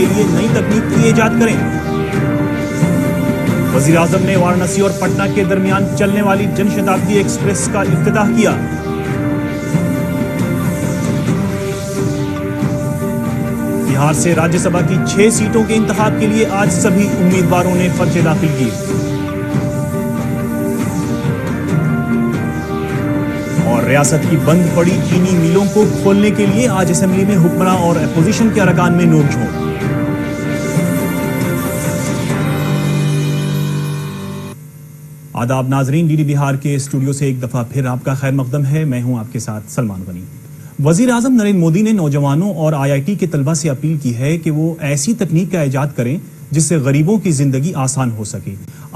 के लिए नई तकनीक की इजाद करें। वजीर आजम ने वाराणसी और पटना के दरमियान चलने वाली जनशताब्दी एक्सप्रेस का इफ्तिताह किया। बिहार से राज्यसभा की 6 सीटों के इंतखाब के लिए आज सभी उम्मीदवारों ने पर्चे दाखिल किए। और रियासत की बंद पड़ी चीनी मिलों को खोलने के लिए आज असेंबली में हुक्मरां और अपोजिशन के अरकान में नोकझोंक। आदाब नाजरीन, डीडी बिहार के स्टूडियो से एक दफा फिर आपका खैर मकदम है। मैं हूं आपके साथ सलमान गनी। वजीर आजम नरेंद्र मोदी ने नौजवानों और IIT के तलबा से अपील की है कि वो ऐसी तकनीक का इजाद करें जिससे गरीबों की जिंदगी आसान हो सके।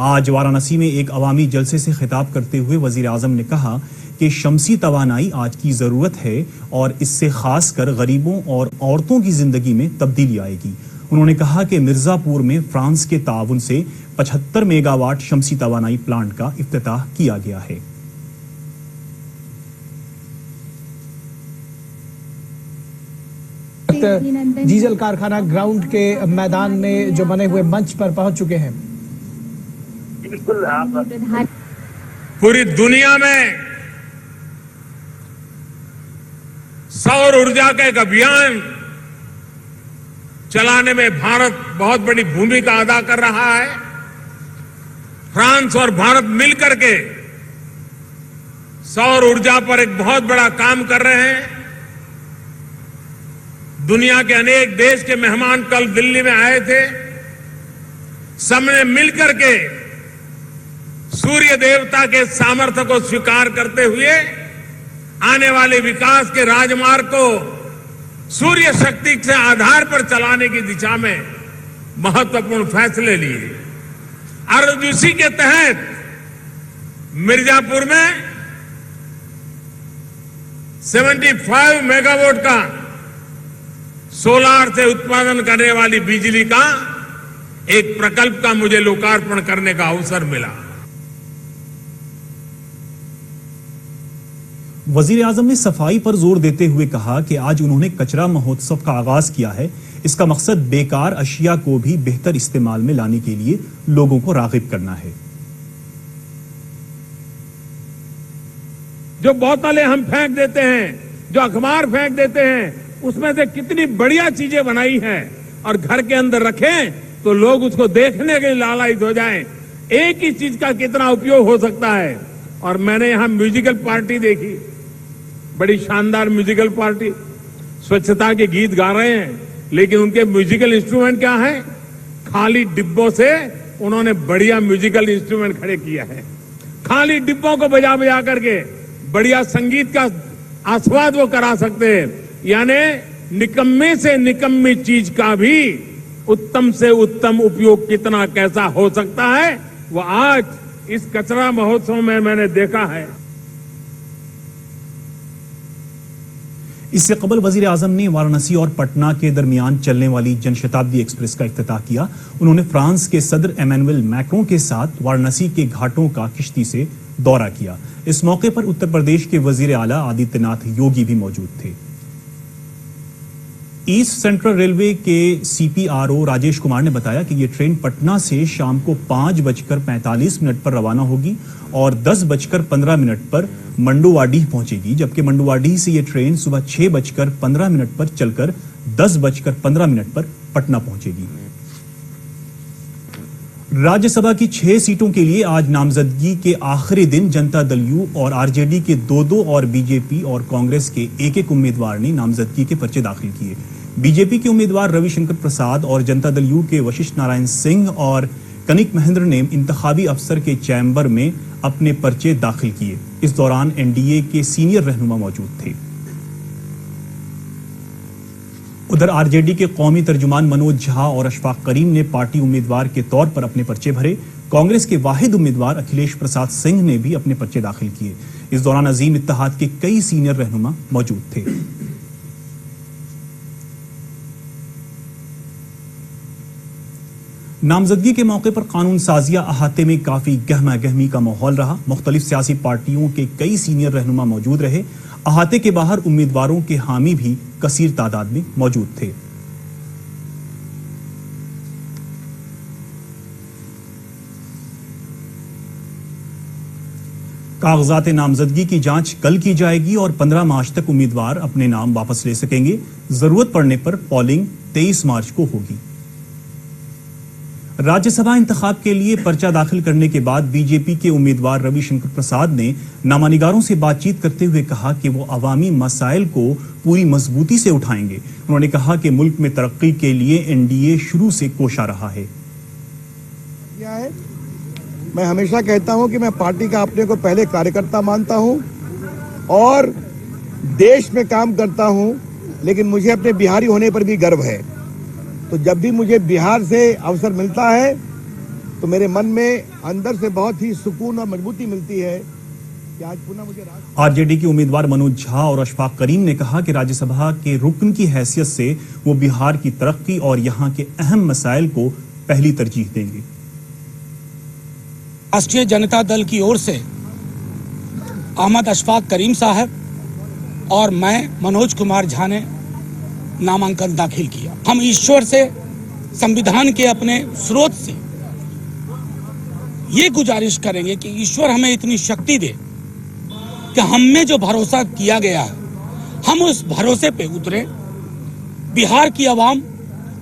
आज वाराणसी में एक अवामी जलसे से खिताब करते हुए वजीर आजम ने कहा कि शमसी तवानाई आज की जरूरत है और इससे खासकर गरीबों और औरतों की जिंदगी में तब्दीली आएगी। उन्होंने कहा कि मिर्जापुर में फ्रांस के ताउन से 75 मेगावाट शमसी तवानाई प्लांट का इफ्तिताह किया गया है। डीजल कारखाना ग्राउंड के मैदान में जो बने हुए मंच पर पहुंच चुके हैं। बिल्कुल, पूरी दुनिया में सौर ऊर्जा का एक अभियान चलाने में भारत बहुत बड़ी भूमिका अदा कर रहा है। फ्रांस और भारत मिलकर के सौर ऊर्जा पर एक बहुत बड़ा काम कर रहे हैं। दुनिया के अनेक देश के मेहमान कल दिल्ली में आए थे। सबने मिलकर के सूर्य देवता के सामर्थ्य को स्वीकार करते हुए आने वाले विकास के राजमार्ग को सूर्य शक्ति के आधार पर चलाने की दिशा में महत्वपूर्ण फैसले लिए। और इसी के तहत मिर्जापुर में 75 मेगावाट का सोलार से उत्पादन करने वाली बिजली का एक प्रकल्प का मुझे लोकार्पण करने का अवसर मिला। वजीर आजम ने सफाई पर जोर देते हुए कहा कि आज उन्होंने कचरा महोत्सव का आगाज किया है। इसका मकसद बेकार अशिया को भी बेहतर इस्तेमाल में लाने के लिए लोगों को रागिब करना है। जो बोतलें हम फेंक देते हैं, जो अखबार फेंक देते हैं, उसमें से कितनी बढ़िया चीजें बनाई हैं और घर के अंदर रखें तो लोग उसको देखने के लिए लालायित हो जाएं। एक ही चीज का कितना उपयोग हो सकता है। और मैंने यहां म्यूजिकल पार्टी देखी, बड़ी शानदार म्यूजिकल पार्टी, स्वच्छता के गीत गा रहे हैं, लेकिन उनके म्यूजिकल इंस्ट्रूमेंट क्या है? खाली डिब्बों से उन्होंने बढ़िया म्यूजिकल इंस्ट्रूमेंट खड़े किया है। खाली डिब्बों को बजा बजा करके बढ़िया संगीत का आस्वाद वो करा सकते हैं। यानी निकम्मे से निकम्मी चीज का भी उत्तम से उत्तम उपयोग कितना कैसा हो सकता है, वो आज इस कचरा महोत्सव में मैंने देखा है। इससे कबल वजीर आजम ने वाराणसी और पटना के दरमियान चलने वाली जनशताब्दी एक्सप्रेस का इफ्तिताह किया। उन्होंने फ्रांस के सदर एमेनुएल मैक्रों के साथ वाराणसी के घाटों का किश्ती से दौरा किया। इस मौके पर उत्तर प्रदेश के वजीर आला आदित्यनाथ योगी भी मौजूद थे। ईस्ट सेंट्रल रेलवे के CPRO राजेश कुमार ने बताया कि यह ट्रेन पटना से शाम को 5:45 पर रवाना होगी और 10:15 पर मंडुवाडीह पहुंचेगी, जबकि मंडुवाडीह से यह ट्रेन सुबह 6:15 पर चलकर 10:15 पर पटना पहुंचेगी। राज्यसभा की 6 सीटों के लिए आज नामजदगी के आखिरी दिन जनता दल यू और RJD के 2 और बीजेपी और कांग्रेस के एक उम्मीदवार ने नामजदगी के पर्चे दाखिल किए। बीजेपी के उम्मीदवार रविशंकर प्रसाद और जनता दल यू के वशिष्ठ नारायण सिंह और कनिक महेंद्र ने इंतखाबी अफसर के चैम्बर में अपने पर्चे दाखिल किए। इस दौरान NDA के सीनियर रहनुमा मौजूद थे। उधर RJD के कौमी तर्जुमान मनोज झा और अशफाक करीम ने पार्टी उम्मीदवार के तौर पर अपने पर्चे भरे। कांग्रेस के वाहिद उम्मीदवार अखिलेश प्रसाद सिंह ने भी अपने पर्चे दाखिल किए। इस दौरान अजीम इत्तेहाद के कई सीनियर रहनुमा मौजूद थे। नामजदगी के मौके पर कानून साजिया अहाते में काफी गहमा गहमी का माहौल रहा। मुख्तलिफ सियासी पार्टियों के कई सीनियर रहनुमा मौजूद रहे। अहाते के बाहर उम्मीदवारों के हामी भी कसीर तादाद में मौजूद थे। कागजात नामजदगी की जांच कल की जाएगी और 15 मार्च तक उम्मीदवार अपने नाम वापस ले सकेंगे। जरूरत पड़ने पर पोलिंग 23 मार्च को होगी। राज्यसभा इंतखाब के लिए पर्चा दाखिल करने के बाद बीजेपी के उम्मीदवार रविशंकर प्रसाद ने नामानिगारों से बातचीत करते हुए कहा कि वो अवामी मसाइल को पूरी मजबूती से उठाएंगे। उन्होंने कहा कि मुल्क में तरक्की के लिए एनडीए शुरू से कोशा रहा है। मैं हमेशा कहता हूं कि मैं पार्टी का अपने को पहले कार्यकर्ता मानता हूं और देश में काम करता हूं, लेकिन मुझे अपने बिहारी होने पर भी गर्व है। तो जब भी मुझे बिहार से अवसर मिलता है तो मेरे मन में अंदर से बहुत ही सुकून और मजबूती मिलती है कि आज पुनः मुझे आरजेडी के उम्मीदवार मनोज झा और अशफाक करीम ने कहा कि राज्यसभा के रुकन की हैसियत से वो बिहार की तरक्की और यहाँ के अहम मसाइल को पहली तरजीह देंगे। राष्ट्रीय जनता दल की ओर से अहमद अशफाक करीम साहब और मैं मनोज कुमार झा ने नामांकन दाखिल किया। हम ईश्वर से, संविधान के अपने स्रोत से ये गुजारिश करेंगे कि ईश्वर हमें इतनी शक्ति दे कि हम में जो भरोसा किया गया है हम उस भरोसे पे उतरे। बिहार की आवाम,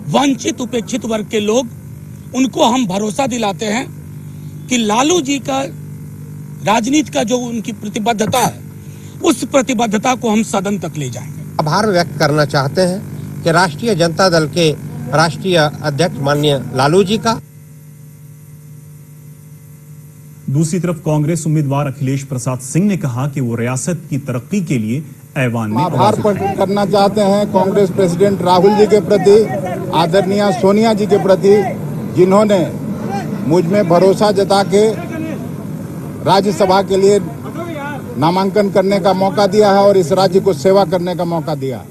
वंचित उपेक्षित वर्ग के लोग, उनको हम भरोसा दिलाते हैं कि लालू जी का राजनीति का जो उनकी प्रतिबद्धता है उस प्रतिबद्धता को हम सदन तक ले जाएंगे। आभार व्यक्त करना चाहते हैं कि राष्ट्रीय जनता दल के राष्ट्रीय अध्यक्ष माननीय लालू जी का। दूसरी तरफ कांग्रेस उम्मीदवार अखिलेश प्रसाद सिंह ने कहा कि वो रियासत की तरक्की के लिए ऐवान में आभार प्रकट करना चाहते हैं कांग्रेस प्रेसिडेंट राहुल जी के प्रति, आदरणीय सोनिया जी के प्रति, जिन्होंने मुझ में भरोसा जता के राज्यसभा के लिए नामांकन करने का मौका दिया है और इस राज्य को सेवा करने का मौका दिया है।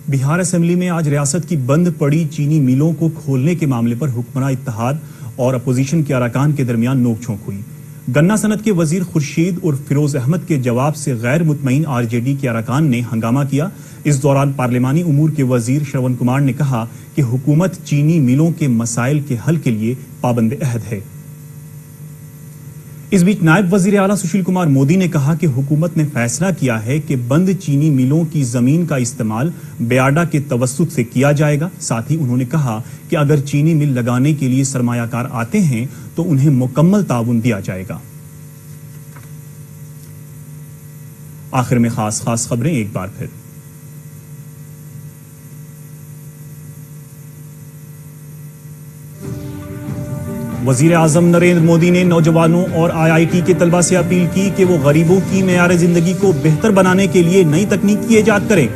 बिहार असेंबली में आज रियासत की बंद पड़ी चीनी मिलों को खोलने के मामले पर हुक्मरान इत्तेहाद और अपोजिशन के अरकान के दरमियान नोकझोंक हुई। गन्ना सनत के वजीर खुर्शीद और फिरोज अहमद के जवाब से गैर मुतमईन आरजेडी के अरकान ने हंगामा किया। इस दौरान पार्लिमानी उमूर के वजीर श्रवण कुमार ने कहा कि हुकूमत चीनी मिलों के मसाइल के हल के लिए पाबंद अहद है। इस बीच नायब वजीर आला सुशील कुमार मोदी ने कहा कि हुकूमत ने फैसला किया है कि बंद चीनी मिलों की जमीन का इस्तेमाल बेआडा के तवस्सुत से किया जाएगा। साथ ही उन्होंने कहा कि अगर चीनी मिल लगाने के लिए सरमायाकार आते हैं तो उन्हें मुकम्मल ताउन दिया जाएगा। आखिर में खास खबरें एक बार फिर। वजीर आजम नरेंद्र मोदी ने नौजवानों और IIT के तलबा से अपील की कि वो गरीबों की मेयार जिंदगी को बेहतर बनाने के लिए नई तकनीक की इजाद करें।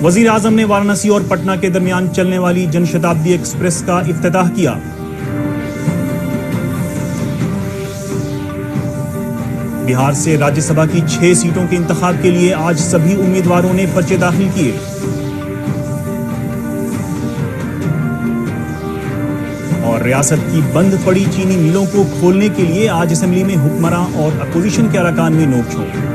वजीर आजम ने वाराणसी और पटना के दरमियान चलने वाली जनशताब्दी एक्सप्रेस का इफ्तिताह किया। बिहार से राज्यसभा की 6 सीटों के इंतखाब के लिए आज सभी उम्मीदवारों ने पर्चे दाखिल किए। और रियासत की बंद पड़ी चीनी मिलों को खोलने के लिए आज असेंबली में हुक्मरान और अपोजिशन के अरकान में नोकझोंक।